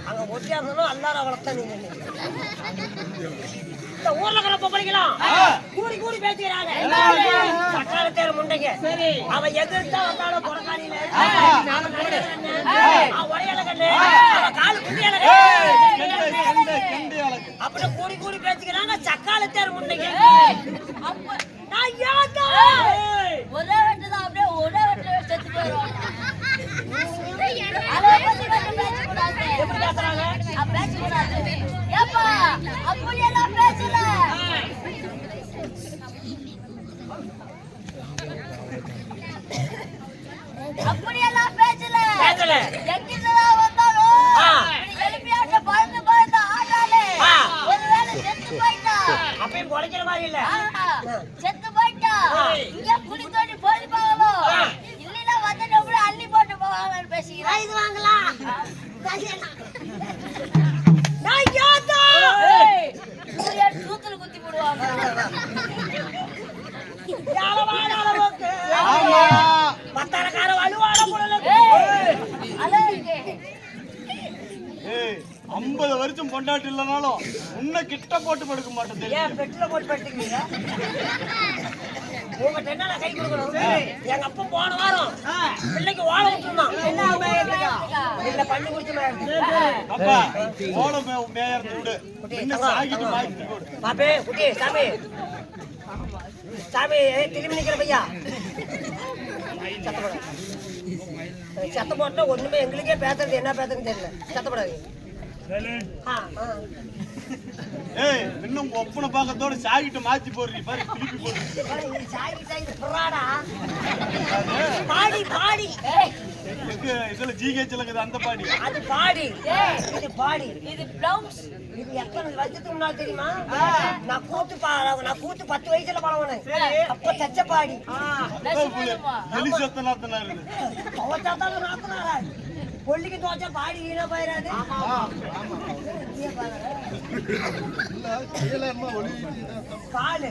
அங்க ஒட்டியா அல்லார வளர்த்தா நீங்க ஊர்ல கிளம்ப படிக்கலாம் கூடி கூடி பேசுகிறாங்க சக்காலத்தேர் முண்டைங்க அவ எதிர்த்தா வந்தாலும் புறக்காலியில உடையால கண்ணு காலு குண்டியால அப்படி கூடி கூடி பேசுகிறாங்க சக்காலத்தேர் முண்டைங்க ஒரே வெட்டுதான் அப்படியே ஒரே வெட்டுல செத்து போயிடும். எப்படி பேசுறாங்க பேசக்கூடாது ஏப்பா அப்படியெல்லாம் பேசல அப்படியெல்லாம் பேசல எங்கிருந்துதான் வந்தாலும் எலும்பியாட்ட பறந்து பறந்து ஆடாலே ஒருவேளை செத்து போயிட்டா அப்பயும் குறைக்கிற மாதிரி இல்ல செத்து போயிட்டா இங்க குடி தோண்டி போதிப்பாங்களோ இல்லைன்னா வந்து நம்மள அள்ளி போட்டு போவாங்கன்னு பேசிக்கிறேன் இது வாங்கலாம் தூத்துல குத்தி போடுவாங்க பத்தாரக்கார வலுவான 50 வருஷம் பொண்டாட்டி இல்லனாலும் உன்ன கிட்ட போட்டு படுக்க மாட்டேன். ஏன் பெட்ல போட்டு படுத்துக்கிறீங்க? உங்ககிட்ட என்ன கை கொடுக்கணும்? எங்க அப்பா போன வாரம் பிள்ளைக்கு வாழ விட்டுருந்தான். இல்ல பண்ணி குடிச்சு அப்பா ஓட மேயர் கூடு சாகிட்டு மாய்க்கு கூடு. பாப்பே குட்டி சாமி சாமி திரும்பி நிக்கிற பையா சத்த போட்டா ஒண்ணுமே எங்களுக்கே பேசுறது என்ன பேசுறதுன்னு தெரியல. சத்தப்படாது. ஏய் இன்னும் ஒப்பனை பாக்கத்தோட சாகிட்டு மாத்தி போடுறீ பாரு திருப்பி போடு. பாடி பாடி இதுல ஜிஹெச்ல இருக்குது அந்த பாடி. அது பாடி இது பாடி இது பிளவுஸ். இது எத்தனை வருஷத்துக்கு முன்னாடி தெரியுமா? நான் கூத்து 10 வயசுல பழவனே. அப்ப தச்ச பாடி எலி சத்த நாத்தனா இருக்கு. கொல்லிக்கு தோச்சா பாடி வீணா போயிடாது. காலு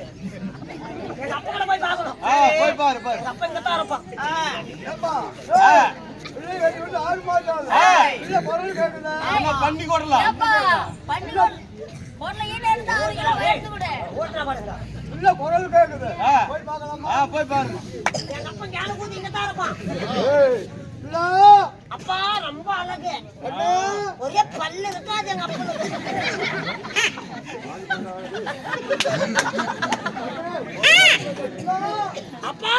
எங்க அப்பா கூட போய் பாக்கணும். போய் பாரு பாரு. எங்க அப்பா இங்கதான் இருப்பான். பண்ணி கொடலாம். போய் பாருங்க. எங்க அப்பா ஞான கூத்தி இங்கதான் இருப்பான். அப்பா ரொம்ப அழகு. ஒரே பல்லு இருக்காது எங்க அப்பா. அப்பா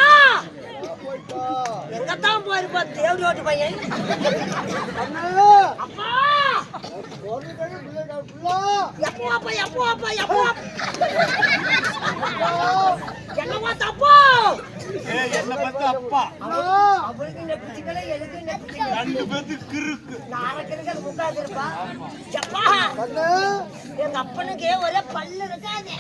எங்கத்தான் போயிருப்பா தேவடி ஓட்டு பையன். அப்பா என்னவா தப்பா என்ன பத்தி அப்பா அவருக்கு நெப்பிச்சுக்கல எனக்கு நெப்பிச்சுக்கல 2 பேருக்கு கிறுக்கு நாரக்கிற்கு அது முக்காது இருப்பா. அப்பா எங்க அப்பனுக்கு ஒரே பல்லு இருக்காது.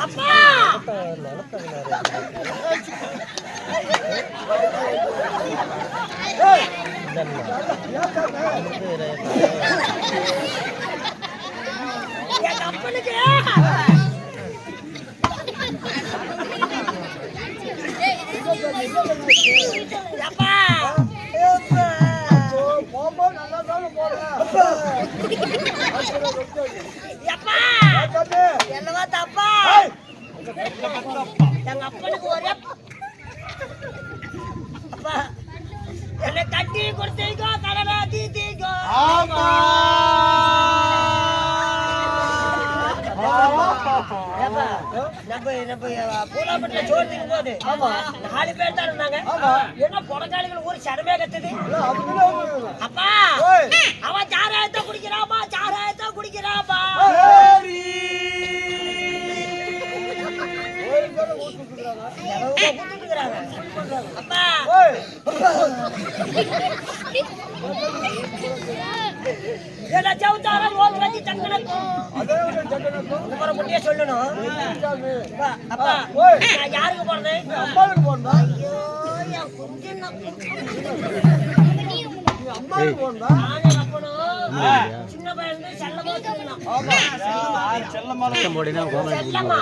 அப்பா எங்க அப்பனுக்கு அப்பா என்னவா தப்பா எங்க அப்பனுக்கு ஒரே அப்பா என்னை கட்டி கொடுத்தீங்கோ கடனை தீத்தீங்கோ. ஆமா ஏப்பா, நம்ம பூலாப்பட்டில சோறு திங்கும் போது 4 பேர் தான் இருந்தாங்க. என்ன புடக்காளிகள் ஊர் சடமே கத்துது. அப்பா அவன் சாராயத்தை குடிக்கிறாப்பா, சாராயத்தை குடிக்கிறாப்பா. அப்பா என்ன சவுத்தாரம் ஓட்டு வச்சு சங்கனக்கும் முட்டிய சொல்லணும். அப்பா நான் யாருக்கு போறேன்? அம்மாவுக்கு போறா. ஐயோ என் குஞ்சு அம்மாவுக்கு போறா. நானே அப்பனும் சின்ன பையன் செல்லமா சொல்லணும். செல்லம்மா செல்லம்மா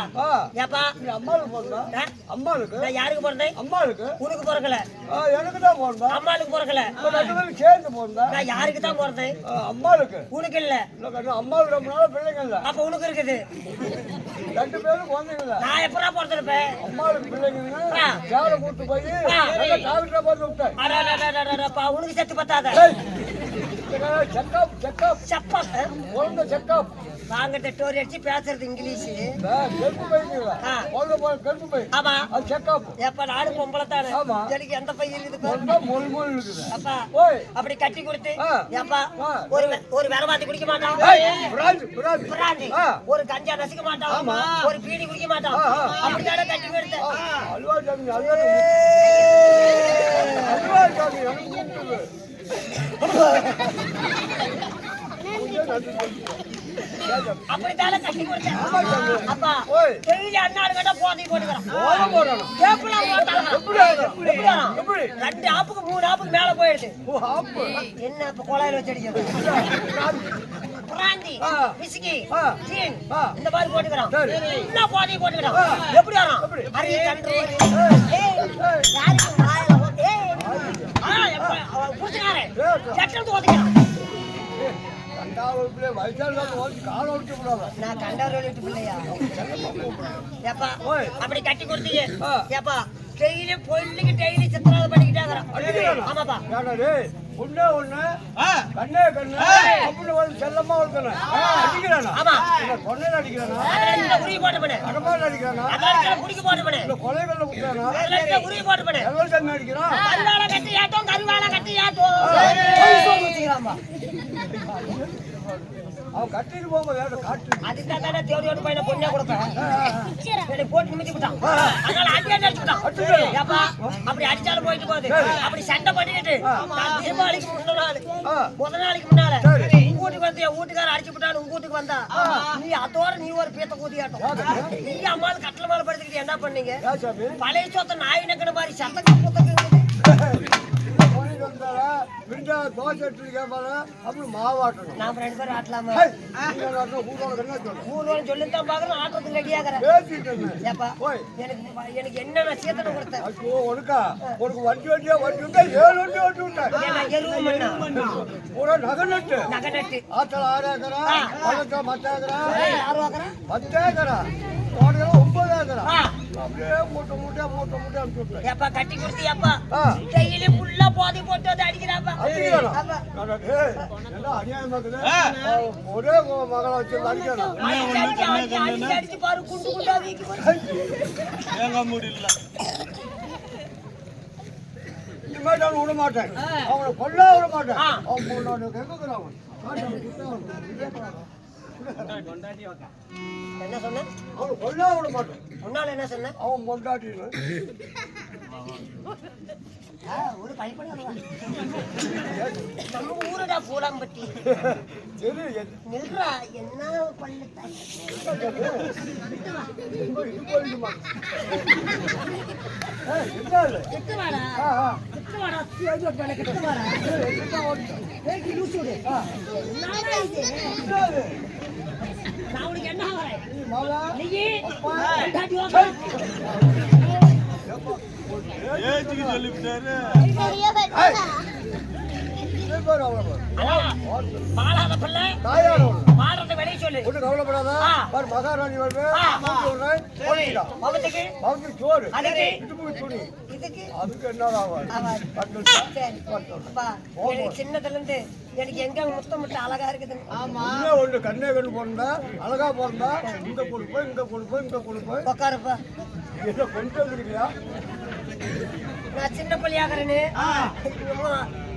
அப்பா ஏப்பா அம்மாவுக்கு போறா. அம்மாவுக்கு நான் யாருக்கு போறேன்? அம்மாவுக்கு உனக்கு பிறக்கல, எனக்கு தான் போறா. அம்மாளுக்கு பிறக்கல. சேர்ந்து போறா. நான் யாருக்கு தான் போறேன்? அம்மாவுக்கு. உனக்கு இல்ல. அம்மாவுக்கு ரொம்ப நாள் பிள்ளைங்க இல்ல. அப்ப உனக்கு இருக்குது. 2 பேரும் குழந்தைங்க இல்ல. நான் எப்படா பொறுத்திருப்பேன்? அம்மாவுக்கு பிள்ளைங்க சேலை கூட்டு போய் டாக்டரை பார்த்து விட்டேன். உனக்கு செத்து பத்தாத. செக்கப் செக்கப் செப்பப் குழந்தை செக்கப். வாங்கிட்ட டோரி அடிச்சு பேசுறது இங்கிலீஷ். கருப்பு பையங்களா? கருப்பு பை. ஆமா அது செக்கப். எப்ப நாடு பொம்பளை தானே. ஆமா. எனக்கு எந்த பை இருக்குது? மொழி மொழி இருக்குது. அப்பா ஓய் அப்படி கட்டி கொடுத்து ஏப்பா ஒரு வரமாத்தி குடிக்க மாட்டான். பிராந்தி ஒரு கஞ்சா நசிக்க மாட்டான். ஒரு பீடி குடிக்க மாட்டான். அப்படித்தானே கட்டி கொடுத்த. அல்வா சாமி அல்வா சாமி எனக்கு கூப்பிட்டு அப்படித்தானே கட்டி கொடுத்தேன். அப்பா டெய்லி அண்ணாடு கட்ட போதை போட்டுக்கிறான். கேப்பெல்லாம் போட்டாங்க. எப்படி 2 ஆப்புக்கு 3 ஆப்புக்கு மேல போயிடுது. என்ன இப்ப குழாயில வச்சு அடிக்கிறது? பிராந்தி விஸ்கி ஜீன் இந்த மாதிரி போட்டுக்கிறான். என்ன போதை போட்டுக்கிறான்? எப்படி வரான்? அரிய கன்று யாருக்கு வாயில போட்டு புடிச்சுக்காரே சட்டம் ஓதிக்கிறான். நான் கண்டவர் வீட்டு பிள்ளையா? ஏப்பா அப்படி கட்டி கொடுத்தீங்க. ஏப்பா டெய்லி பொண்ணுக்கு டெய்லி சித்திராவது பண்ணிக்கிட்டாங்க. ஆமாப்பா ஒண்ணே ஒண்ணு கண்ணே கண்ணு அப்படின்னு வந்து செல்லமா வளர்க்கணும். அடிக்கிறானா? ஆமா கொள்ளையில அடிக்கிறானா? உருவி போட்டு பண்ணு. கடமால அடிக்கிறானா? குடிக்க போட்டு பண்ணு. கொலைகள்ல விட்டானா? உருவி போட்டு பண்ணு. எவ்வளவு தண்ணி அடிக்கிறான்? கருவாலை கட்டி ஆட்டம் கருவாலை கட்டி ஆட்டம். அவன் கட்டிட்டு போகும்போது காட்டு அதுதான் தானே தேவையோடு பையனை பொண்ணே கொடுப்பேன். போட்டு நிமித்தி விட்டான். அதனால அடி அடிச்சுட்டான். ஏப்பா அப்படி அடிச்சாலும் போயிட்டு போகுது. அப்படி சண்டை பண்ணிக்கிட்டு தீபாவளிக்கு முதல் நாளைக்கு முன்னால உங்க வீட்டுக்கு வந்து என் வீட்டுக்கார அடிச்சு விட்டான்னு உங்க வீட்டுக்கு வந்தா நீ அதோட நீ ஒரு பீத்த கூதியாட்டம். நீ அம்மாள் கட்டளை மேல படுத்துக்கிட்டு என்ன பண்ணீங்க? பழைய சொத்த நாய் நக்கன மாதிரி சத்தக்கு புத்தக்கு தோசை அப்படி மாவாட்டணும். நாம 2 பேரும் ஆட்டலாமா? சொல்லித்தான் பாக்குறோம். ஆட்டத்துக்கு ரெடியாகிறேன். எனக்கு என்னென்ன சேத்தனை கொடுத்தேன்? உனக்கு வண்டி வண்டியா வண்டி விட்டா 7 வண்டி ஓட்டி விட்டேன். நகை நட்டு நகை நட்டு ஆத்தல 6 ஏக்கரா மத்த ஏக்கரா 6 ஏக்கரா 10 ஏக்கரா 9 ஏக்கரா அப்படியே மூட்டை மூட்டை மூட்டை மூட்டை அனுப்பிச்சு விட்டேன். ஏப்பா கட்டி கொடுத்து ஏப்பா டெய்லி ஃபுல்லா போதை போட்டு வந்து அடிக்கிறாப்பா. ஒரே மகளை வச்சு அடிக்கணும். அடிச்சு பாரு குண்டு குண்டா வீக்கி முடியல. இனிமேல் நான் விட மாட்டேன். அவனை கொல்லா விட மாட்டேன். அவன் கேட்கிறான். என்ன சொன்ன? அவனை கொல்லா விட மாட்டேன். முன்னால என்ன சொன்ன? அவன் பொண்டாட்டி ஒரு பயப்படாத நம்ம ஊருடா பூலாம்பட்டி. நில்றா என்ன பண்ணிட்டா நான் உனக்கு என்ன வரேன் ஏஜுக்கு சொல்லிவிட்டாரு. பாலாத பிள்ளை தாயார் பாடுறத வெளியே சொல்லு. ஒண்ணு கவலைப்படாத. மகாராணி வருவேன். பவத்துக்கு சோறு அதுக்கு இடுப்புக்கு துணி அதுக்கு என்னடா ஆவாது. சரி அப்பா, எனக்கு சின்னதுல இருந்து எனக்கு எங்க முத்தம் முட்டை அழகா இருக்குதுங்க. ஒண்ணு கண்ணே கண்ணு பிறந்தா அழகா பிறந்தா இங்க கொடுப்போம் இங்க கொடுப்போம் இங்க கொடுப்போம் உட்காருப்பா. என்ன கொஞ்சம் இருக்குறியா? நான் சின்ன பள்ளியாகிறேன்னு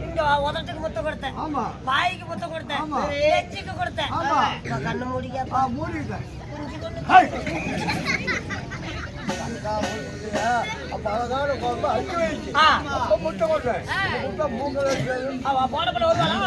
இங்க உதட்டுக்கு முத்தம் கொடுத்தேன், ஆமா வாய்க்கு முத்தம் கொடுத்தேன், நெஞ்சுக்கு கொடுத்தேன். ஆமா. இப்ப கண்ணு மூடிக்கப்பா. மூடிட்டேன். புரிஞ்சுக்கொண்டு அப்ப அழகான குழம்பு அடிக்க வைச்சு அப்ப முட்டை கொடுத்தேன். முட்டை மூணு அவ போன போல வருவாளா?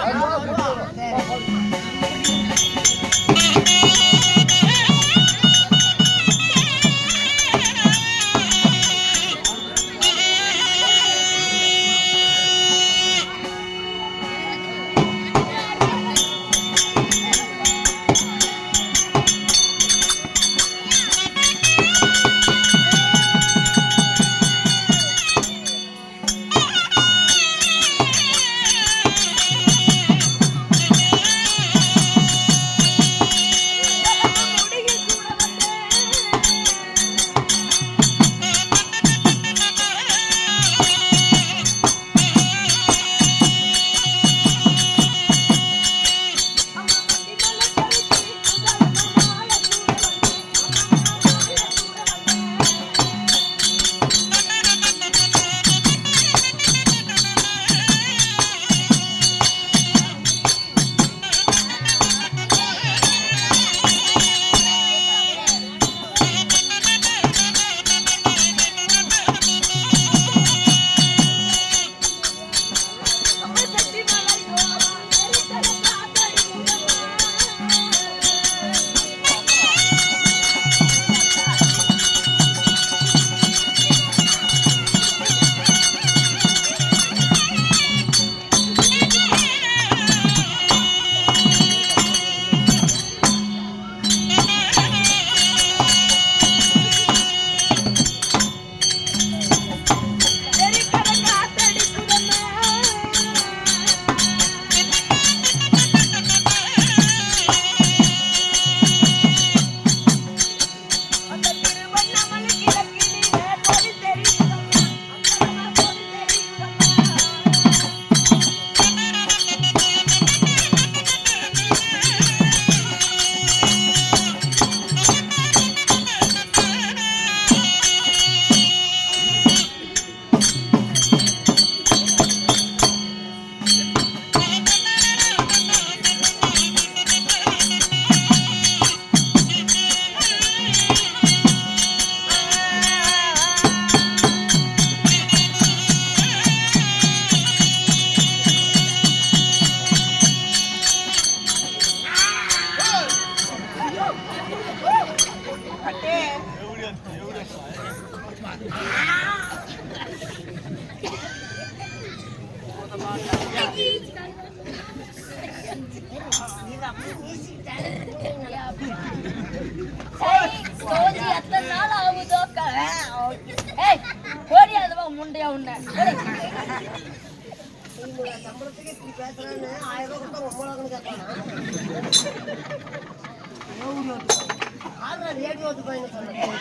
முண்டையா உன்ன சம்பளத்துக்கு இப்படி பேசுறான்னு 1000 ரூபாய் கொடுத்தா ஒவ்வொரு கேட்கலாம். ரேடியோ வந்து போய் சொன்னேன்.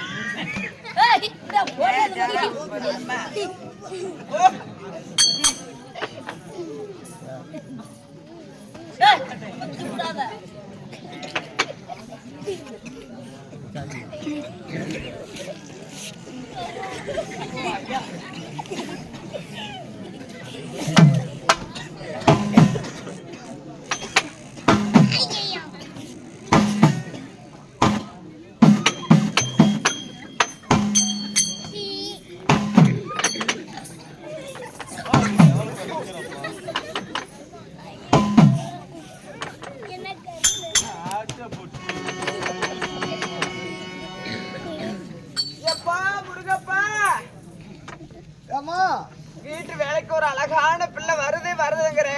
வீட்டு வேலைக்கு ஒரு அழகான பிள்ளை வருதுங்கிற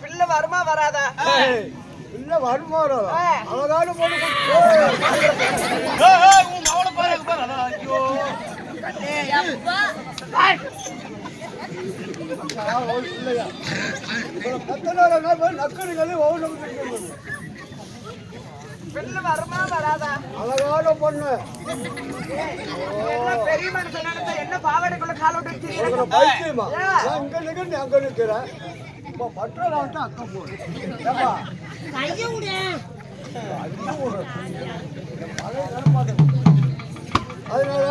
பிள்ளை வருமா வராதா? இல்ல வருமா அழகான பொண்ணு இல்லையா? 10 நாள் நக்கடிகளே ஒவ்வொன்று பிள்ளை வருமா வராதா? அழகான பொண்ணு. என்ன பெரிய மனுஷன் நினைச்சா என்ன பாவாடைக்குள்ள கால விட்டு வச்சிருக்கீங்க? உனக்கு பைத்தியமா? நான் இங்க நிக்கிறேன், நீ அங்க நிக்கிறேன். இப்ப பட்டரை விட்டு அக்கா போடு. ஏப்பா, கையை விடு. ஐயோ, ஒரு மழை வரமாட்டேங்குது. அதனால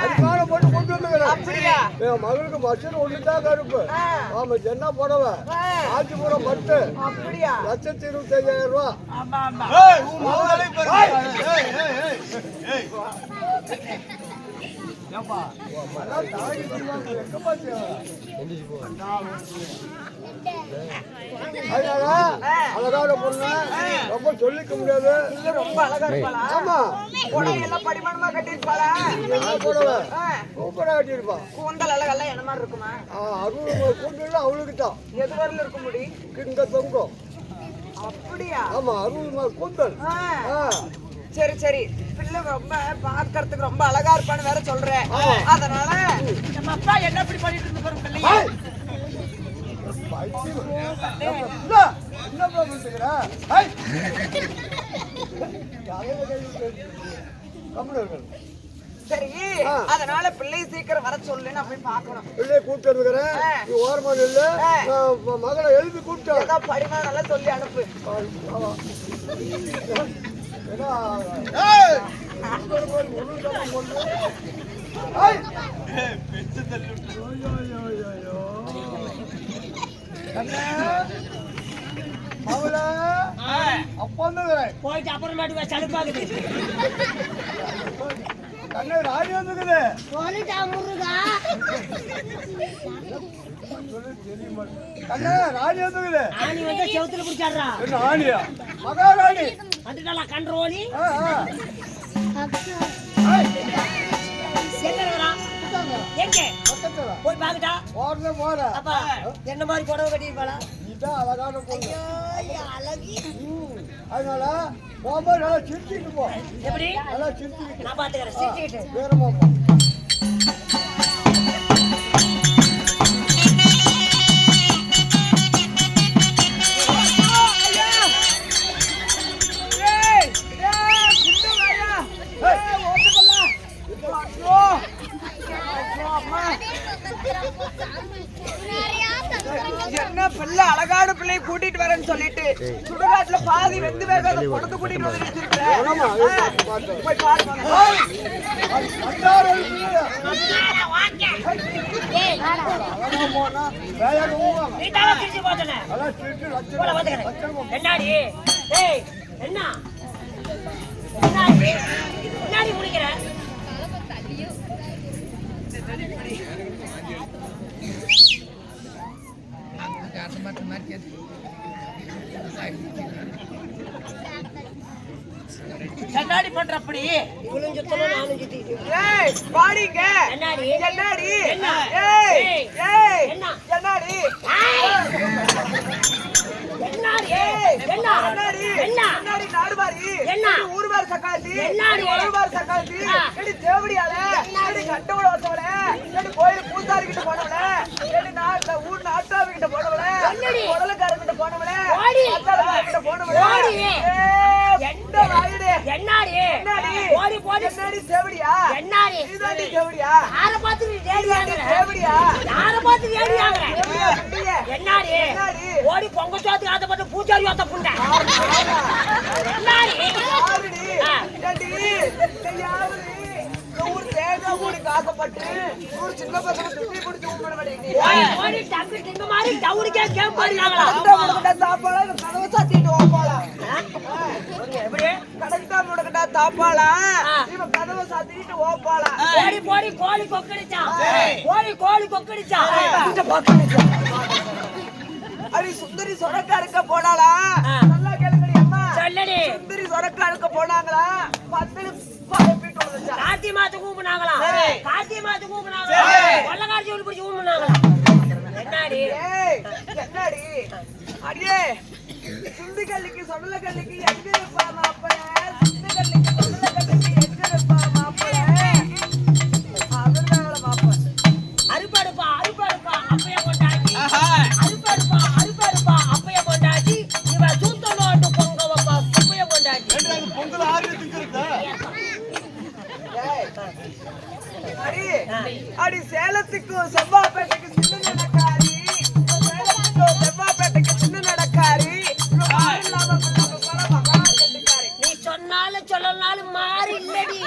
அதுக்கான பொண்ணு கொண்டு வந்துக்கிறேன். அப்படியா? என் மகளுக்கு மச்சன் ஒண்ணுதான் கருப்பு. ஆமா, என்ன புடவை, ஆச்சிபுரம் பட்டு, அப்படியா? 1,25,000 ரூபாய். ஆமா ஆமா. ஏய் உன் மகளையும் பாரு. ஏய் ஏய் ஏய் ஏய் ஏப்பா, அதான் தாடி தீவாங்க, எங்க பாத்தியா? அதனால அழகான பொண்ணு, ரொம்ப சொல்லிக்க முடியாது. பிள்ளை ரொம்ப அழகா இருப்பாளா? ஆமா, புடவை எல்லாம் படிமானமா கட்டிருப்பாளா? புடவை சூப்பரா கட்டியிருப்பா. கூந்தல் அழகெல்லாம் என்ன மாதிரி இருக்குமா? 60 கூண்டுல அவளுக்கு தான் எது வரல இருக்க முடி? இங்க தொங்கும். அப்படியா? ஆமா, 60 கூந்தல். சரி சரி, பிள்ளை ரொம்ப பார்க்கறதுக்கு ரொம்ப அழகா இருப்பான்னு வேற சொல்றேன். அதனால நம்ம அப்பா என்ன இப்படி பண்ணிட்டு இருந்து பாருங்க பிள்ளைய. என்ன பண்ணுற? சரி, அதனால பிள்ளை சீக்கிரம் வர சொல்லு, நான் போய் பார்க்கணும். பிள்ளைய கூப்பிட்டு வந்துக்கிறேன். நீ ஓரமா இல்ல, நான் மகளை எழுப்பி கூப்பிட்டு ஏதோ படிமா நல்லா சொல்லி அனுப்பு. பெச்சு தள்ளி விட்டு அவளை அப்பா வந்துக்கிறேன். போயிட்டு அப்புறமேட்டு சலுப்பாக்குது. கண்ணை ராணி வந்துக்குது. சொல்லிட்டா முருகா. தெரியுமா? கண்ணை ராணி வந்துக்குது. ஆணி வந்து செவுத்துல பிடிச்சாடுறா. என்ன ஆணியா? மகாராணி. வந்துட்டாளா கண்ட்ரோலி. எங்க பக்கத்துல போய் பாக்கட்டா. போறத போற. அப்பா என்ன மாதிரி புடவை கட்டிருப்பாளா? இதான் அழகான பொண்ணு. அழகி. அதனால போகும்போது நல்லா சிரிச்சுட்டு போ. எப்படி நல்லா சிரிச்சுக்கிட்டு நான் பாத்துக்கிறேன். சிரிச்சுக்கிட்டு வேறமா போ. என்ன பிள்ளை அழகான பிள்ளையை கூட்டிட்டு வரேன்னு சொல்லிட்டு சுடுகாட்டுல பாதி வெந்து வேக குடத்து கூட்டிட்டு வந்து வச்சிருக்கேன். போய் பாருங்க. நீட்டாக சிரிச்சு போட்டேனே. போல பாத்துக்கிறேன். என்னடி ஏய் என்ன என்னடி என்னடி முடிக்கிற? கண்ணாடி பண்ற அப்படி இவளும் சுத்தணும் நானும் சுத்திட்டு. ஏய் பாடிங்க. என்னடி என்னடி? என்ன? ஏய் ஏய் என்ன? என்னடி? என்னடி ஏய் என்ன? என்னடி? என்ன? என்னடி நாடுவாரி? என்ன? ஊர்வார் சக்காத்தி. என்னடி? ஊர்வார் சக்காத்தி. எடி தேவடியால. எடி கட்டவுள வச்சவள. எடி கோயில் பூசாரி கிட்ட போனவள. எடி ஊர் நாட்டாவி கிட்ட போனவள. கொடலக்கார கிட்ட போனவள. அத்தாளக்கார கிட்ட போனவள. எந்த வாயிடே? என்னடி என்னடி? ஓடி போடி. என்னடி தேவடியா? என்னடி இதுதாண்டி தேவடியா? யார பார்த்து நீ தேடியாங்கற? தேவடியா? யார பார்த்து தேடியாங்கற? தேவடியா பிள்ளையே? என்னடி என்னடி? ஓடி பொங்க சோத்துக்கு ஆத்தப்பட்டு பூச்சாரி வாத்த புண்டை. என்னடி யாருடி? ஏண்டி? யாருடி? ஊர் தேங்க ஊடி காசப்பட்டு ஊர் சின்ன பசங்க துப்பி குடிச்சு உண்மன வடிங்க. ஓடி தம்பி இந்த மாதிரி டவுனுக்கே கேம் போடுறாங்களா? கரெக்டா முடக்கட்டா தாப்பாளா கதவை சாத்திட்டு ஓப்பாளா? எப்படி கரெக்டா முடக்கட்டா தாப்பாளா இவன் கதவை சாத்திட்டு ஓப்பாளா? ஓடி போடி கோழி கொக்கடிச்சா. கோழி கொக்கடிச்சா. அடி சுந்தரி சொரக்கா இருக்க போனாளா? நல்லா கேளுங்கடி அம்மா. சொல்லடி சுந்தரி சொரக்கா இருக்க போனாங்களா? பத்தடி பாப்பிட்டு வந்துச்சா? கார்த்தி மாத்து கூப்பினாங்களா? கார்த்தி மாத்து கூப்பினாங்களா? கொள்ளக்காரச்சி ஒரு பிடிச்சி கூப்பினாங்களா? என்னடி ஏய் என்னடி? அடியே சுண்டு கல்லிக்கு சொடல கல்லிக்கு எங்க இருப்பா மாப்பிள? சுண்டு கல்லிக்கு சொடல கல்லிக்கு எங்க இருப்பா மாப்பிள? அதனால மாப்பிள அறுப்படுப்பா அப்பைய கொண்டாடி. அறுப்படுப்பா அப்பைய கொண்டாடி. இவ சூத்த நோட்டு பொங்க வைப்பா அப்பைய கொண்டாடி. யாரு திங்கிறதா? அடி சேலத்துக்கும் செவ்வாப்பேட்டைக்கு சின்ன நடக்காரி, சேலத்துக்கும் செவ்வாப்பேட்டைக்கு சின்ன நடக்காரி, நீ சொன்னாலும் சொல்லனாலும் மாறி இல்லடி.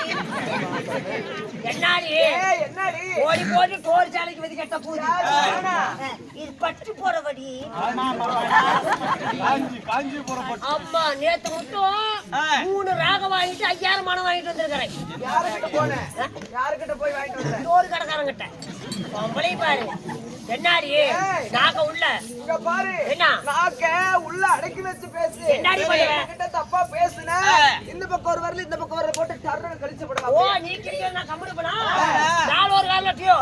என்னடி என்னடி ஓடி போட்டு டோர் சாலைக்கு வந்து கட்ட போகுது. இது பட்டு போறவடி. காஞ்சிபுரம் பட்டு. அம்மா நேத்து மட்டும் 3 ராகம் வாங்கிட்டு 5000 மனம் வாங்கிட்டு வந்திருக்கிறேன். யாருக்கிட்ட போனேன்? யாருக்கிட்ட போய் வாங்கிட்டு வந்தேன்? டோர் கடைக்காரங்கிட்ட. பொம்பளை பாரு என்னாடி நாக்க உள்ள இங்க பாரு, என்ன? நாக்க உள்ள அடக்கி வச்சு பேசு. என்னடி பண்ணுவ? கிட்ட தப்பா பேசுன, இந்த பக்கம் ஒரு வரல இந்த பக்கம் வரல போட்டு டர்னு கழிச்சு ஓ போடுவா. நீ கிரிக்கெட் நான் கம்முனு போனா நாலு ஒரு கால டியோ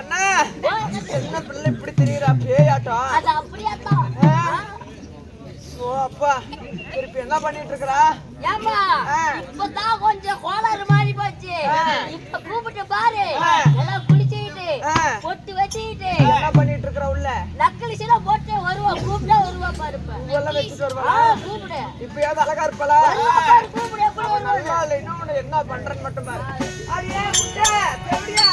என்னடி என்ன பிள்ளை இப்படி தெரியுறா பேயாட்டம்? அது அப்படியாத்தான். ஓ அப்பா, திருப்பி என்ன பண்ணிட்டு இருக்கறா? ஏம்மா, இப்பதான் கொஞ்சம் கோளாறு மாறி போச்சு. இப்ப கூப்பிட்டு பாரு, எல்லாம் குளிச்சுக்கிட்டு பொட்டு வச்சுக்கிட்டு என்ன பண்ணிட்டு இருக்கற உள்ள? நக்கலிசில போட்டு வருவா, கூப்பிட்டா வருவா பாருப்ப. இதெல்லாம் வச்சுட்டு வருவா? கூப்பிடு. இப்பயாவது அழகா இருப்பலா? கூப்பிடு, எப்படி வருவா? இன்னொன்னு என்ன பண்றேன்னு மட்டும் பாரு. அடியே முட்டை தேவடியா.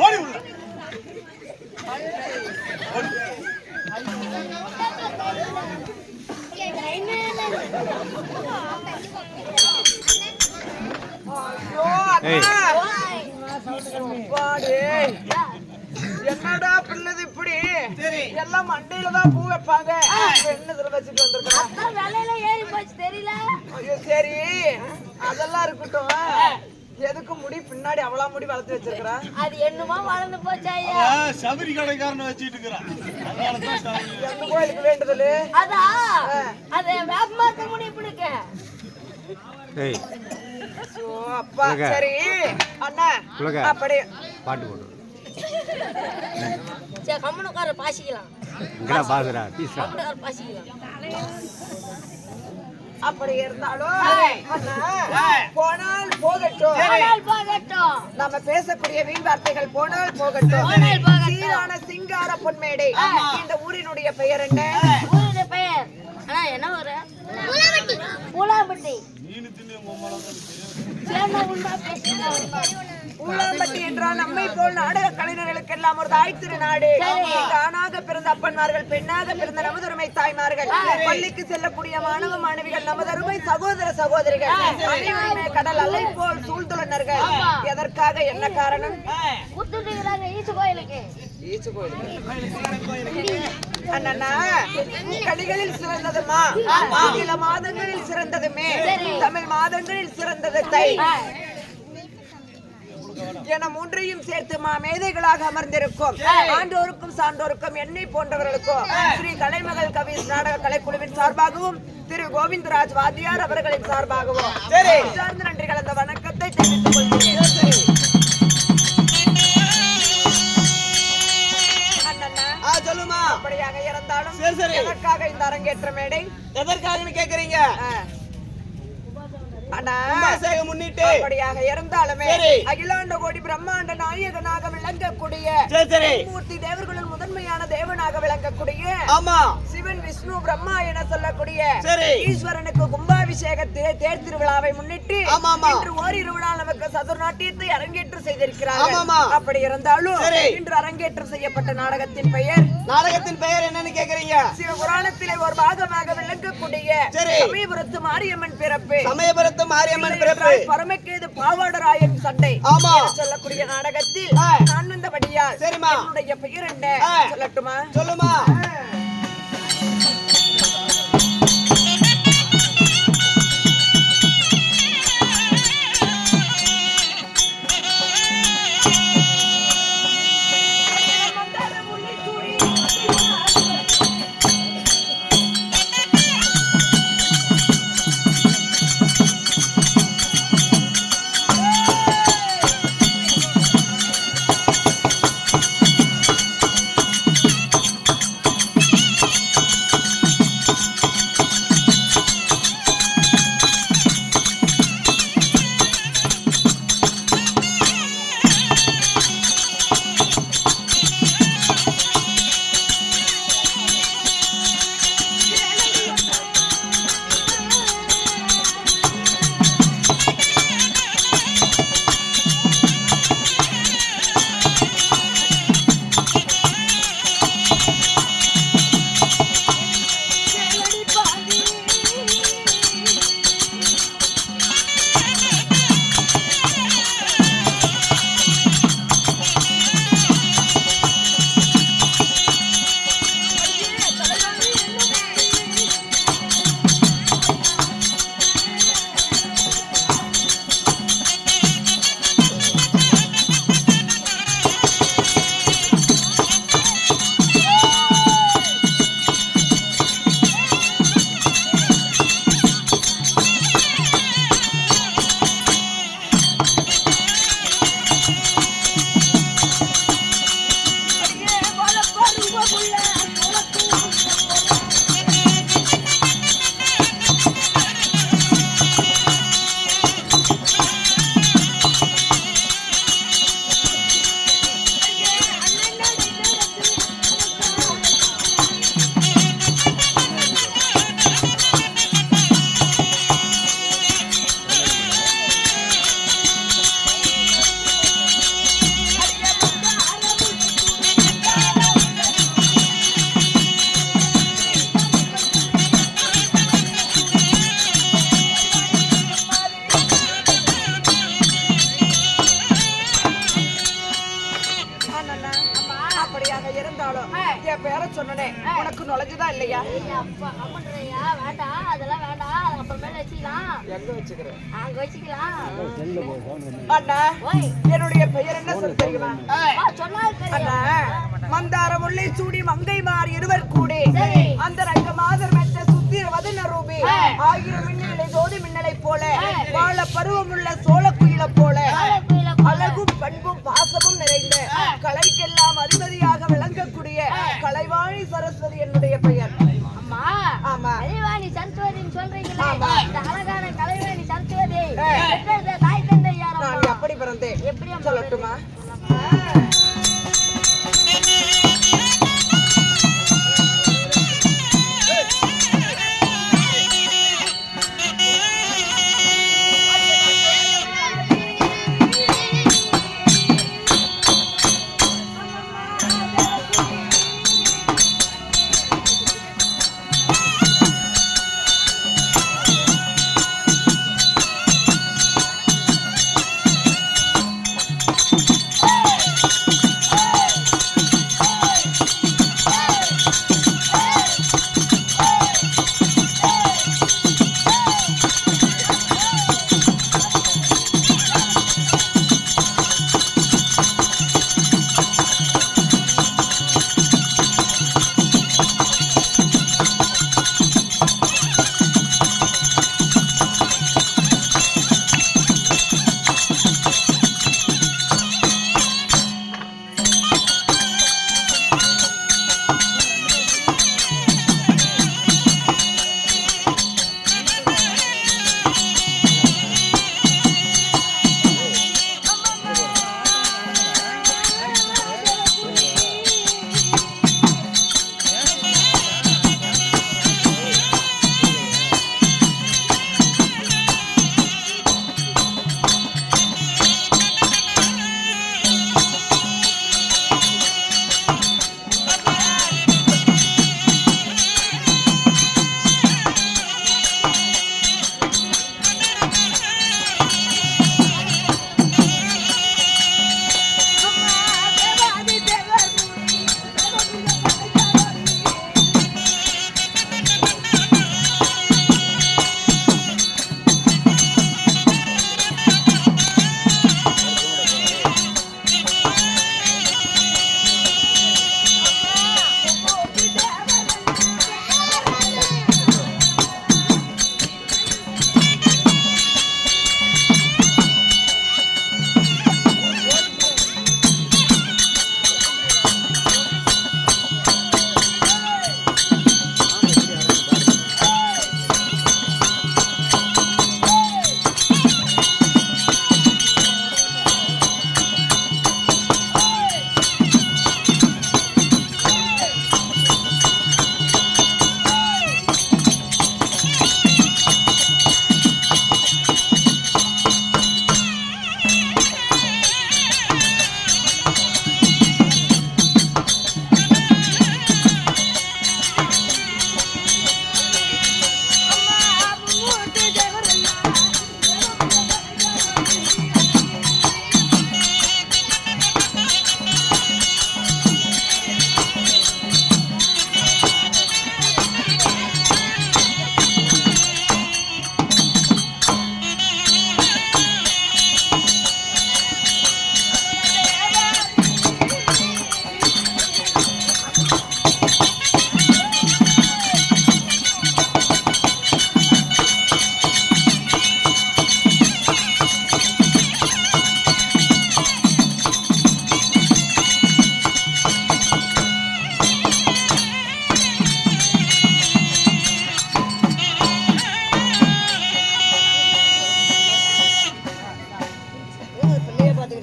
ஓடி உள்ள. என்னடா பிள்ளது இப்படி எல்லாம் மண்டையில தான் பூ வைப்பாங்க, என்ன வச்சுட்டு வந்திருக்கான்? வேலையில ஏறி போச்சு தெரியல. ஐயோ சரி, அதெல்லாம் இருக்கட்டும். எதுக்கு முடி பின்னாடி அவ்வளோ முடி வளர்த்து வச்சிருக்கா? அது என்னமா வளர்ந்து போச்சாயா? சபரி கடைக்காரனை வச்சிட்டு இருக்கிறான். எந்த கோயிலுக்கு வேண்டுதல்? அதா அது வேப்பமரத்து முடி பிடிக்க. அப்பா சரி அண்ணா அப்படி பாட்டு போட்டு சரி கம்மனுக்கார பாசிக்கலாம். இங்கடா பாதுரா பீசா கம்மனுக்கார பாசிக்கலாம். அப்படி இருந்தாலும் போனால் போகட்டும், போனால் போகட்டும். நம்ம பேசக்கூடிய வீண் வார்த்தைகள் போனால் போகட்டும். போனால் போகட்டும். சீரான சிங்கார பொன்மேடை இந்த ஊரினுடைய பெயர் என்ன? ஊருடைய பெயர் அண்ணா என்ன ஊரு? பூலாம்பட்டி. பூலாம்பட்டி என்றால் நம்மை போல் நாடக கலைஞர்களுக்கு எல்லாம் ஒரு தாய் திருநாடு. இங்கு ஆணாக பிறந்த அப்பன்மார்கள், பெண்ணாக பிறந்த நமதருமை தாய்மார்கள், பள்ளிக்கு செல்லக்கூடிய மாணவ மாணவிகள், நமதருமை சகோதர சகோதரிகள், அனைவருமே கடல் அலை போல் சூழ்ந்துள்ளனர்கள். எதற்காக, என்ன காரணம்? குத்துட்டுக்கிறாங்க ஈசு கோயிலுக்கு. ஈசு கோயிலுக்கு அண்ணா கலிகளில் சிறந்ததுமா, ஆங்கில மாதங்களில் சிறந்ததுமே, தமிழ் மாதங்களில் சிறந்தது தை என மூன்றையும் சேர்த்து மேதைகளாக அமர்ந்திருக்கும் ஆண்டோருக்கும் சான்றோருக்கும் என்னை போன்றவர்களுக்கும் ஸ்ரீ கலைமகள் கவி நாடக கலைக்குழுவின் சார்பாகவும் திரு கோவிந்தராஜ் வாத்தியார் அவர்களின் சார்பாகவும் சார்ந்த நன்றி கலந்த வணக்கத்தை தெரிவித்துக் கொள்கிறேன். சொல்லுமா, அப்படியாக இருந்தாலும் எதற்காக இந்த அரங்கேற்ற மேடை? எதற்காக கேக்குறீங்க? முன்னிட்டு அப்படியாக இருந்தாலுமே அகிலாண்ட கோடி பிரம்மாண்ட நாயகனாக விளங்கக்கூடிய மூர்த்தி தேவர்களுள் முதன்மையான தேவனாக விளங்கக்கூடிய சிவன் விஷ்ணு பிரம்மா என சொல்லக்கூடிய ஈஸ்வரனுக்கு கும்பாபிஷேக தேர் திருவிழாவை முன்னிட்டு இன்று ஓரிரு நாள் நமக்கு சதுர்நாட்டியத்தை அரங்கேற்றம் செய்திருக்கிறார். ஆமாமா. அப்படி இருந்தாலும் சரி. இன்று அரங்கேற்றம் செய்யப்பட்ட நாடகத்தின் பெயர் என்னன்னு கேக்குறீங்க? சிவபுராணத்திலே ஒரு பாகமாக விளங்கக்கூடிய சரி. சமயபுரத்து மாரியம்மன் பிறப்பு. சமயபுரத்து மாரியம்மன் பிறப்பு. பரமக்கேது பாவாடராயன் சண்டை. ஆமா. சொல்லக்கூடிய நாடகத்தில் நான் வந்தபடியால் சரிமா. என்னுடைய பெயர் என்ன சொல்லட்டுமா? சொல்லுமா. என் பேரை சொன்னனே உனக்கு நுழைஞ்சுதா இல்லையா? வேண்டாம், அதெல்லாம் வேண்டாம். அப்புறமேல வச்சுக்கலாம். எங்க வச்சுக்கிறேன்? அங்க வச்சுக்கலாம். அண்ணா, என்னுடைய பெயர் என்ன சொல்ல தெரியுமா? அண்ணா, மந்தார முல்லை சூடி மங்கைமார் இருவர் கூடி அந்த ரங்க மாதர் மெத்த சுத்திர வதன ரூபி ஆயிரம் மின்னலை ஜோதி மின்னலை போல வாழ பருவமுள்ள சோழ குயில போல அழகும் பண்பும் பாசமும் நிறைந்த கலைக்கெல்லாம் அதிபதியாக விளங்கக்கூடிய கலைவாணி சரஸ்வதி என்னுடைய பெயர். அம்மா, ஆமா, கலைவாணி சரஸ்வதின்னு சொல்றீங்களா? இந்த அழகான கலைவாணி சரஸ்வதி தாய் தந்தை யார்? நான் எப்படி பிறந்தேன் எப்படி சொல்லட்டுமா?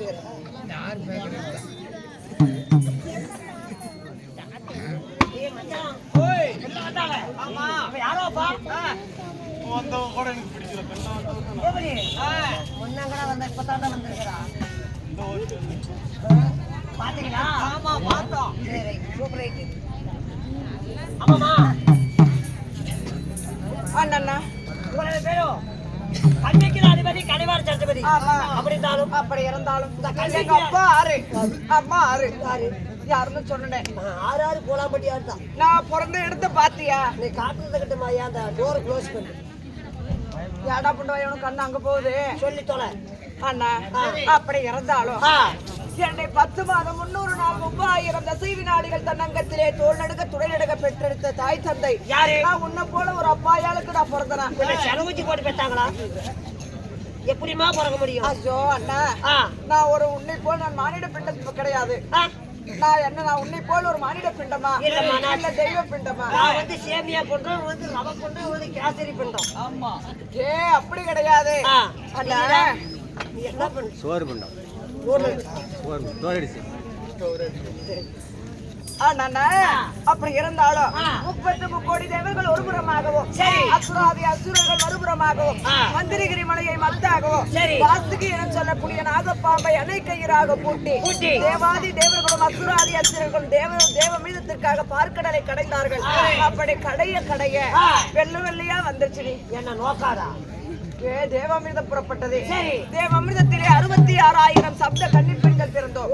ஏய் மச்சான் என்ன வந்தாங்க ஆமா அப்ப யாரோப்பா வந்தவங்க கூட எனக்கு பிடிக்கல பெண்ணா எப்படி முன்னங்கடா வந்த இப்பதான்டா வந்திருக்கா இந்த ஒரு பாத்தீங்களா ஆமா பார்த்தோம். சரி சூப்பர் ரைட் ஆமாமா அண்ணா இவரோட பேரும் கண்ணிக்கிற அதிபதி கனிவார் சட்டபதி ஆமா. அப்படி இருந்தாலும் அப்படி இருந்தாலும் இந்த எங்க கண்ணிக்கு அப்பா ஆறு அம்மா ஆறு யாருன்னு சொன்னேன். ஆறு ஆறு போலாம்பட்டி ஆறு தான் நான் பிறந்த இடத்த பாத்தியா? நீ காட்டுறது கிட்ட மாதிரியா அந்த டோர் க்ளோஸ் பண்ணு ஏடா புண்டவாயோட கண்ணு அங்க போகுது சொல்லி தொலை அண்ணா. அப்படி இருந்தாலும் என்னை 10 மாதம் 300 நாள் 30,000 தசை வினாடிகள் தன்னங்கத்திலே தோல் நடுக்க துணை நடுக்க பெற்றெடுத்த தாய் தந்தை யாரு நான் உன்னை போல ஒரு அப்பாயாளுக்கு நான் பிறந்தனா? செலவுச்சி போட்டு பெற்றாங்களா எப்படிமா பிறக்க முடியும் ஐயோ அண்ணா, நான் ஒரு உன்னை போல் நான் மானிட பிண்டம் கிடையாது. நான் உன்னை போல் ஒரு மானிட பிண்டமா இல்ல தெய்வ பிண்டமா? நான் வந்து சேமியா பண்றோம் வந்து ரவை பண்றோம் வந்து கேசரி பண்றோம் ஆமா. அப்படி கிடையாது அண்ணா. நீ என்ன பண்ணு சோறு பண்ணோம் ஊர்ல சோறு தோரடிச்சு அண்ணா, அப்படி இருந்தாலும் 33 கோடி தேவர்கள் ஒரு புறமாகவும் அசுராதி அசுரர்கள் மறுபுறமாகவும் மந்திரிகிரி மலையை மத்தாகவும் வாசுகி என சொல்லக்கூடிய நாகப்பாம்பை அணைக்கயிறாக பூட்டி தேவாதி தேவர்களும் அசுராதி அசுரர்களும் தேவ மீதத்திற்காக பார்க்கடலை கடைந்தார்கள். அப்படி கடைய வெள்ளு வெள்ளையா வந்துருச்சு. என்ன நோக்காரா தேவாமிர்தம் புறப்பட்டது. தேவாமிர்தத்திலே 66,000 சப்த கன்னிப் பெண்கள் பிறந்தோம்.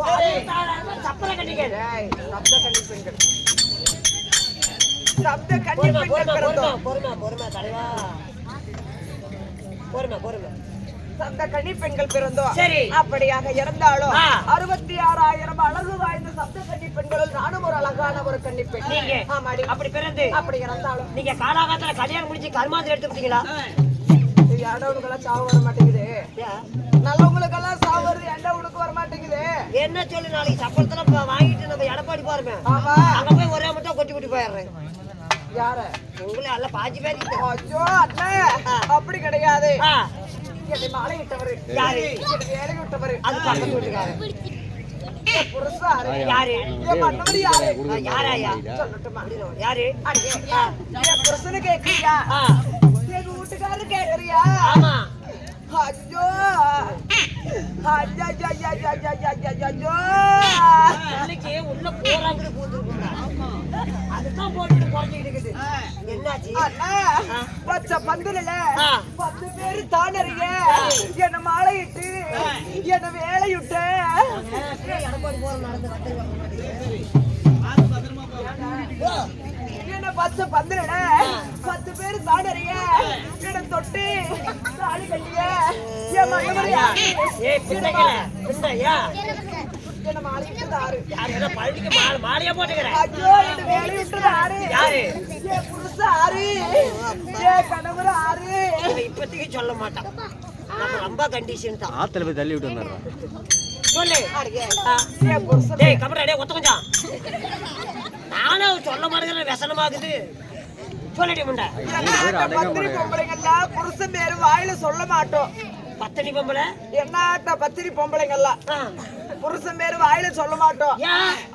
சப்பர கட்டிக்க சப்த கன்னிப் பெண்கள் சப்த கன்னிப் பெண்கள் பிறந்தோம். பொறுமை தலைவா பொறுமை சப்த கன்னிப் பெண்கள் பிறந்தோம். அப்படியாக இருந்தாலும் 66,000 அழகு வாய்ந்த சப்த கன்னிப் பெண்களுள் நானும் ஒரு அழகான ஒரு கன்னிப் பெண். ஆமாடி. அப்படி பிறந்து அப்படி இருந்தாலும் நீங்க காலாகாலத்துல கல்யாணம் முடிச்சு கர்மாந்திரம் எடுத்துக்கிட்டீங்களா ஏண்டவனுக்கெல்லாம் சாவு வர மாட்டேங்குது. நல்லவங்களுக்கெல்லாம் சாவு வருது, ஏண்டவனுக்கு வர மாட்டேங்குது. என்ன சொல்லு நாளைக்கு சப்பளத்துல வாங்கிட்டு நம்ம எடப்பாடி போறோமே அங்க போய் ஒரே மட்டும் கொட்டி கொட்டி போயிடுறேன். யார உங்களை எல்லாம் பாஞ்சு பேர் ஐயோ அண்ணா, அப்படி கிடையாது. என்னை மாலை இட்டவரு யாரு வேலை விட்டவரு அது பக்கத்து வீட்டுக்காரு புருஷாரு யாரு மன்னவரு யாரு யாராயா சொல்லட்டுமா? யாரு என் புருஷனு கேக்குறியா? எங்க வீட்டுக்காரரு கேக்குறியா? ஆமா ஐயோ ஐயோ நாளைக்கு உள்ள போறாங்க பூந்துருக்குங்க அதுதான் போட்டு குறைஞ்சிக்கிட்டு இருக்குது. என்னாச்சு அண்ணா, பச்சை பந்தல 10 பேரு தானறிய என்ன மாலையிட்டு என்ன வேலையிட்டு எடப்பாடி போற நடந்து என்ன பச்சை பந்தல 10 பேரு தானறிய என்ன தொட்டு தாலி கட்டிய என் மகமரியா என்ன மாலையிட்டு தாரு. பழனிக்கு மாலையா போட்டுக்கிறேன். ஐயோ என்ன வேலையிட்டு தாரு. யாரு என் புருஷன் ஆறு என் கணவர் ஆறு. இப்பத்திக்கு சொல்ல மாட்டான். நம்ம ரொம்ப கண்டிஷன் தான். ஆத்துல போய் தள்ளி விட்டு வந்துடுறான். சொல்லு என் புருஷன் டேய் கபடா டேய் ஒத்த கொஞ்சம் நானும் சொல்ல மாட்டேங்கிற व्यसனமாகுது. சொல்லடி முண்டை பத்திரி பொம்பளைங்கெல்லாம் புருஷன் பேரு வாயில சொல்ல மாட்டோம். பத்தனி பொம்பளை என்ன பத்திரி பொம்பளைங்கெல்லாம் புருஷன் பேரு வாயில சொல்ல மாட்டோம்.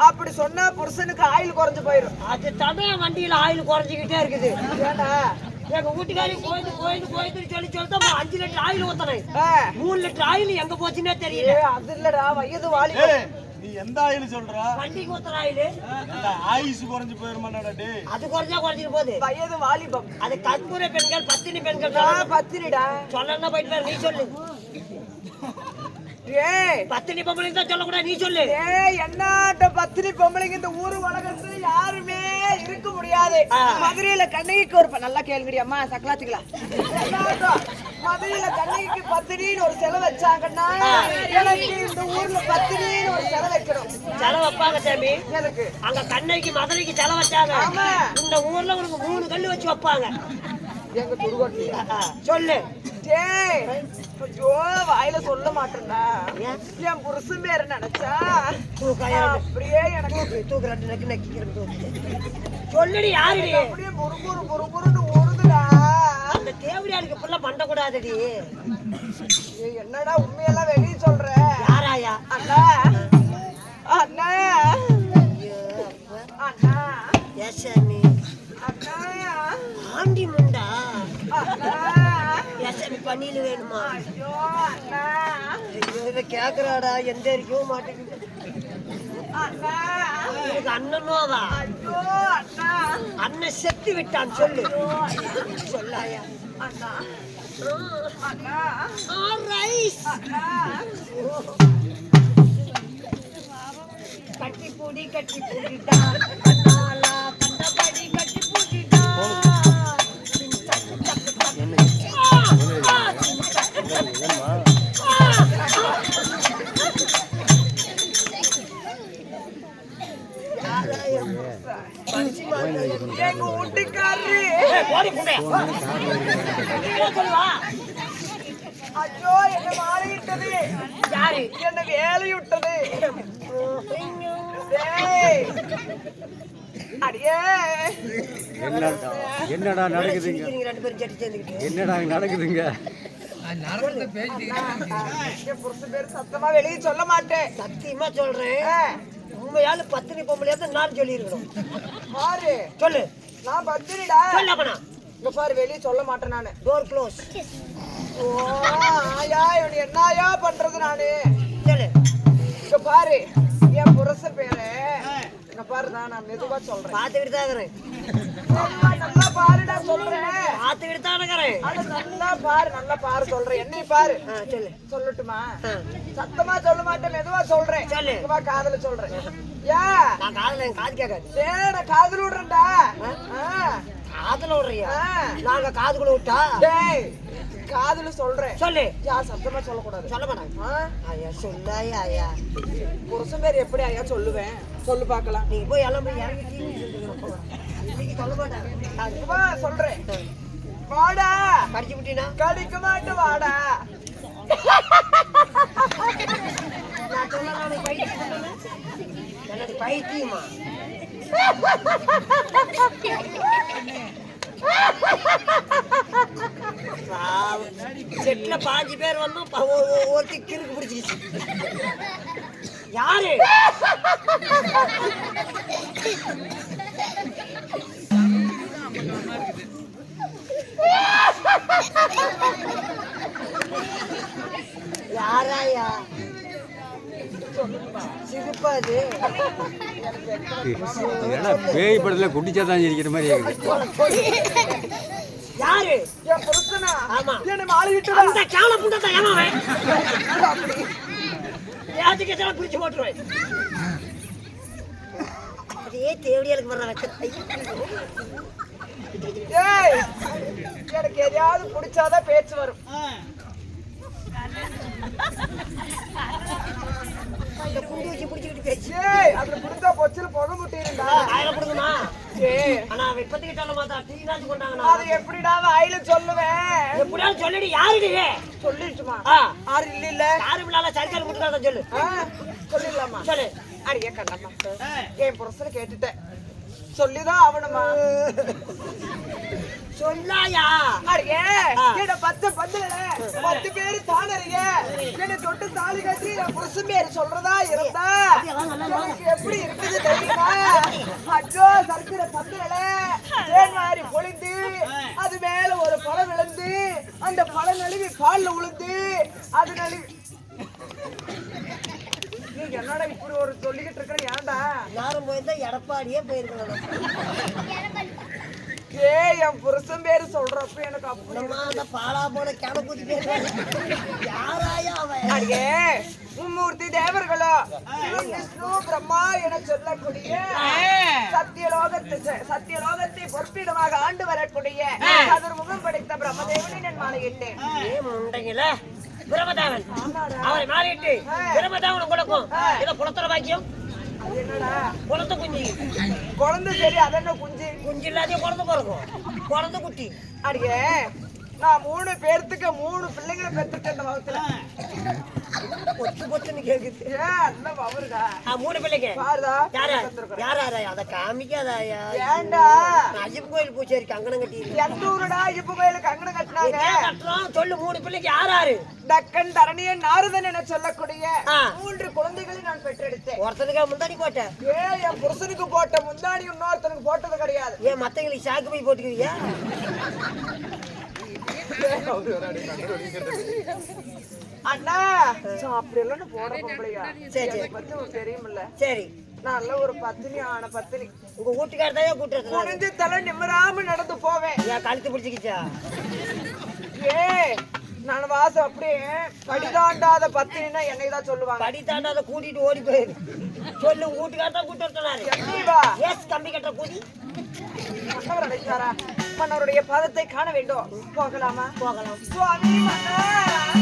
அப்படி சொன்னா புருஷனுக்கு ஆயில் குறைஞ்சு போயிடும். அது தமிழ் வண்டியில ஆயில் குறைஞ்சிக்கிட்டே இருக்குது. ஏன்னா எங்க வீட்டுக்காரி கோயிலுக்கு சொல்லி தான் 5 லிட்டர் ஆயில் ஊத்தனேன். 3 லிட்டர் ஆயில் எங்க போச்சுன்னே தெரியல. அது இல்லடா வயது வாலி. நீ எந்த ஆயில் சொல்ற? வண்டிக்கு ஊத்துற ஆயில் அந்த ஆயுசு குறைஞ்சு போயிருமாடா டேய். அது குறைஞ்சிட்டு போகுது. வயது வாலிபம். அது கற்பூர பெண்கள் பத்தினி பெண்கள் பத்தினிடா சொல்லணும் போயிட்டு பாரு. நீ சொல்லு பத்தினி பொம்பளைங்க தான் சொல்லக்கூடாது. நீ சொல்லு என்னாட்ட பத்தினி பொம்பளைங்க இந்த ஊரு உலகத்துல யாருமே இருக்க முடியாது. மதுரையில கண்ணகிக்கு ஒரு நல்லா கேளுங்கடி அம்மா சக்கலாத்திக்கலாம். மதுரையில கண்ணகிக்கு பத்தினின்னு ஒரு செலவு வச்சாங்கன்னா எனக்கு இந்த ஊர்ல பத்தினின்னு ஒரு செலவு வைக்கணும். செலவு வைப்பாங்க சாமி. எனக்கு அங்க கண்ணகிக்கு மதுரைக்கு செலவு வச்சாங்க. இந்த ஊர்ல உனக்கு 3 கல்லு வச்சு வைப்பாங்க. எங்க துருவட்டியா சொல்லு. ஐயோ வாயில சொல்ல மாட்டேன்டா. என் புருஷன் பேரு நினைச்சா அப்படியே எனக்கு சொல்லுடி யாரு அப்படியே முறுமுறுன்னு ஓடுதுடா. அந்த தேவடியாருக்கு இப்பெல்லாம் பண்ண கூடாதுடி. என்னடா உண்மையெல்லாம் வெளியே சொல்ற? யாராயா அணில் வேணுமா? ஐயோ அண்ணா இதை கேக்குறாடா, எந்த இருக்கவும் மாட்டேங்குது. அண்ணா எனக்கு அண்ணனோவா? ஐயோ அண்ணா அண்ணன் செத்து விட்டான், சொல்லு. சொல்லாயா? அண்ணா அண்ணா ரைஸ் அண்ணா கட்டி பூடிடா, கண்ணாலா கண்டபடி கட்டி பூடிடா. எங்க வீட்டுக்காரரு சொல்லுவா. ஐயோ என்ன மாறிவிட்டது. யாரு? என்ன வேலை விட்டது. டேய். அடியே என்னடா நடக்குதுங்க? நீங்க ரெண்டு பேரும் சட்டி சேர்ந்துக்கிட்டு என்னடா நடக்குதுங்க? என் புருஷன் பேரு சத்தமா வெளியே சொல்ல மாட்டேன். சத்தியமா சொல்றேன், உண்மையால பத்தினி பொம்பளையா நான் சொல்லிருக்கணும். பாரு சொல்லு. நான் பத்திரிடா. சொல்லப்பனா இங்க பாரு வெளியே சொல்ல மாட்டேன் நானு. Door close. ஓ ஆயா இவன் என்னயா பண்றது நானு. சொல்லு. இங்க பாரு என் புருஷன் பேரு. இங்க பாருடா நான் மெதுவா சொல்றேன். பார்த்துக்கிட்டு தான் இருக்கிறேன். நல்லா பாருடா சொல்றேன். பார்த்துக்கிட்டு தான் இருக்கிறேன். அட நல்லா பாரு நல்லா பாரு சொல்றேன். என்னை பாரு. சொல்லு. சொல்லட்டுமா? சத்தமா சொல்ல மாட்டேன், மெதுவா சொல்றேன். சொல்லு. இங்க வா, காதுல சொல்றேன். யா நான் காதுல என் காது கேட்காது. டேய் நான் காதுல விடுறேன்டா. காதுல விடுறியா? ஆ. நாங்க காதுக்குள்ள விட்டா? டேய் காதுல சொல்றேன். சொல்லு. யா சத்தமா சொல்லக்கூடாது. சொல்ல மாட்டாங்க. ஐயா சொல்லாயா? ஐயா புருஷன் பேர் எப்படி ஐயா சொல்லுவேன்? சொல்லு பார்க்கலாம். நீங்க போய் எல்லாம் போய் இறங்கி இன்னைக்கு சொல்ல மாட்டாங்க. இங்க வா சொல்றேன். வாடா. கடிச்சு விட்டீனா? கடிக்க மாட்டு வாடா. நான் சொல்லலாம், நீ பைத்தியம் சொன்னேன். என்னது பைத்தியமா? செட்ல 5 பேர் வந்து ஒருத்தி கிறுக்கு பிடிச்சிருச்சு. யாரு? யாராயா? சிரிப்பாது. ஏன்னா பேய் படத்துல குட்டிச்சாதான் இருக்கிற மாதிரி இருக்குது. யாரு? என் புருஷனா? ஆமா. என்ன மாளிகிட்டு அந்த கால புண்டத்தை ஏமாவேன். யாத்துக்கு எல்லாம் பிடிச்சு போட்டுருவேன். அதே தேவடியாளுக்கு வர்ற வைக்க. ஏய் எனக்கு எதையாவது பிடிச்சாதான் பேச்சு வரும். இந்த குண்டி வச்சு பிடிச்சிக்கிட்டு பேச்சு. ஏய் அதுல பிடிச்சா பொச்சில புகை முட்டிருந்தா. ஆயிரம் கொடுக்குமா? ஏய் ஆனா இப்பத்திக்கு சொல்ல மாட்டா. டீ நாச்சு கொண்டாங்க. அது எப்படிடா வாயில சொல்லுவேன்? எப்படியாவது சொல்லிடு. யாருடி? சொல்லிட்டுமா? ஆ, ஆறு இல்ல யாரு பிள்ளால சரிக்கால் முட்டுக்காத சொல்லு. சொல்லிடலாமா? சொல்லு. அடியே கண்ணம்மா என் புருஷனை கேட்டுட்டேன். சொல்லிதான் ஆகணுமா? சொல்லாயா? அடியே என்ன 10 பேரு தானறிய என்ன தொட்டு தாலி கட்டி என் புருஷன் பேரு சொல்றதா இருந்தா எனக்கு எப்படி இருக்குது தெரியுமா? அச்சோ சர்க்கிற பந்தல தேன் மாதிரி பொழிந்து அது மேல ஒரு பழம் விழுந்து அந்த பழம் நழுவி பால்ல உளுந்து அது நழுவி. நீ என்னடா இப்படி ஒரு சொல்லிக்கிட்டு இருக்கிற? ஏன்டா யாரும் போயிருந்தா எடப்பாடியே போயிருக்கணும். ஏய் என் புருஷன் பேரு சொல்றப்ப எனக்கு அப்படி பாலா போல கேன கூத்தி பேர். யாராயா அவன்? அடியே மும்மூர்த்தி தேவர்களோ சிவன் விஷ்ணு பிரம்மா என சொல்லக்கூடிய சத்தியலோகத்தை பொற்பிடமாக ஆண்டு வரக்கூடிய சதுர்முகம் படைத்த பிரம்மதேவனை நான் மாலையிட்டேன். முண்டைங்கள பிரம்மதேவன் அவரை மாறிட்டு பிரம்மதேவன் கொடுக்கும். இதை குளத்துல பாக்கியம். என்னடா குளத்து குஞ்சு குழந்தை சரி அதென்ன குஞ்சு குஞ்சு இல்லாதே குழந்தை பிறக்கும். குழந்தை குட்டி. அடியே நான் 3 பேர்த்துக்கு 3 பிள்ளைங்களை பெற்றுட்டேன் இந்த வகுத்துல. பொத்து பொத்துன்னு கேக்குது. ஏன் அந்த அவருடா 3 பிள்ளைங்க. பாருடா யாராயா? அதை காமிக்காதாயா? ஏன்டா ஐயப்பன் கோயில் பூச்சேரிக்கு அங்கனம் கட்டி எந்த ஊருடா இப்ப கோயிலுக்கு அங்கன கட்டினாங்க? கட்டுறோம். சொல்லு. 3 பிள்ளைக்கு யாராரு? டக்கன் தரணியன் நாரதன் என சொல்லக்கூடிய 3 குழந்தைகளை நான் பெற்றெடுத்தேன். ஒருத்தனுக்கு முந்தாடி போட்ட. ஏன் என் புருஷனுக்கு போட்ட முந்தாடி இன்னொருத்தனுக்கு போட்டது கிடையாது. ஏன் மத்தவங்களுக்கு சாக்கு போய் போட்டுக்குவியா? அண்ணா அப்படி எல்லாம் போட பொம்பளையா சரி சரி பத்தி உனக்கு தெரியுமில்ல சரி நல்ல ஒரு பத்தினி ஆன பத்தினி உங்க வீட்டுக்காரதையே கூட்டுறது குனிஞ்சு தலை நிம்மராம நடந்து போவேன் ஏன் கழுத்து பிடிச்சிக்கிச்சா ஏ நான் வாசம் அப்படியே படிதாண்டாத பத்தினா என்னைதான் சொல்லுவாங்க படி தாண்டாத கூட்டிட்டு ஓடி போயிரு சொல்லு உங்க வீட்டுக்கார தான் கூட்டு வரலாரு என்னவா ஏஸ் கம்பி கட்ட கூடி மன்னவர் அழைத்தாரா மன்னருடைய பாதத்தை காண வேண்டும் போகலாமா போகலாம் சுவாமி மன்னர்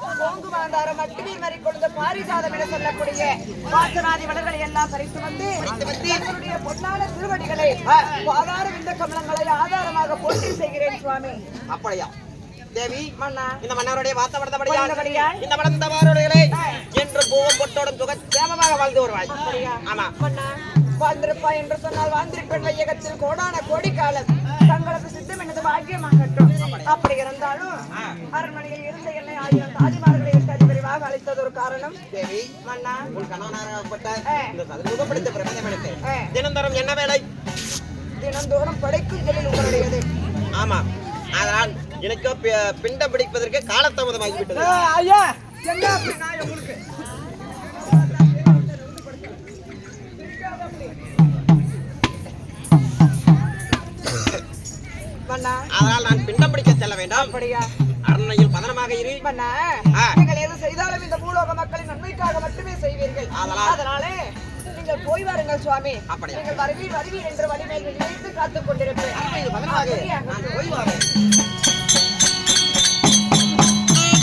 கோங்கு மாந்தாரம் மட்டுமே மறி கொழுந்த பாரிஜாதம் என சொல்லக்கூடிய வாசனாதி மலர்களை எல்லாம் பறித்து வந்து தங்களுடைய பொன்னான திருவடிகளை ஆதார விந்த கமலங்களை ஆதாரமாக போட்டி செய்கிறேன் சுவாமி. அப்படியா தேவி மன்னா இந்த மன்னருடைய வார்த்தை வந்தபடியால் இந்த வளர்ந்தவாரோடுகளை என்று பூவம் பொட்டோடும் சுகச்சேமமாக வாழ்ந்து வருவாய். அப்படியா ஆமா மன்னா வாழ்ந்திருப்பா என்று சொன்னால் வாழ்ந்திருப்பேன் வையகத்தில் கோடான கோடி காலம் தங்களுக்கு சித்தம் எனது பாக்கியமாகட்டும். அப்படி இருந்தாலும் அரண்மனையில் இருந்த என்னை 1000 தாதிமார்களை விரிவாக அழைத்தது ஒரு காரணம். தேவி மன்னா உன் கணவனாகப்பட்ட இந்த சதுர்முகப்படுத்த பிரபஞ்சமனுக்கு தினந்தோறும் என்ன வேலை? தினந்தோறும் படைக்கும் தொழில் உங்களுடையது. ஆமா அதனால் எனக்கு பிண்டம் பிடிப்பதற்கு காலதாமதமாகிவிட்டது. ஐயா என்ன அப்படின்னா உங்களுக்கு மன்னா அதனால் நான் பிண்டம் பிடிக்க செல்ல வேண்டாம். அப்படியா அரண்மனையில் பதனமாக இரு. மன்னா நீங்கள் எது செய்தாலும் இந்த பூலோக மக்களின் நன்மைக்காக மட்டுமே செய்வீர்கள். அதனாலே நீங்கள் போய் வாருங்கள் சுவாமி. அப்படியா? நீங்கள் வருவீர் என்று வழிமேல் நினைத்து காத்துக் கொண்டிருப்பேன். பதனமாக நான் போய் வரேன்.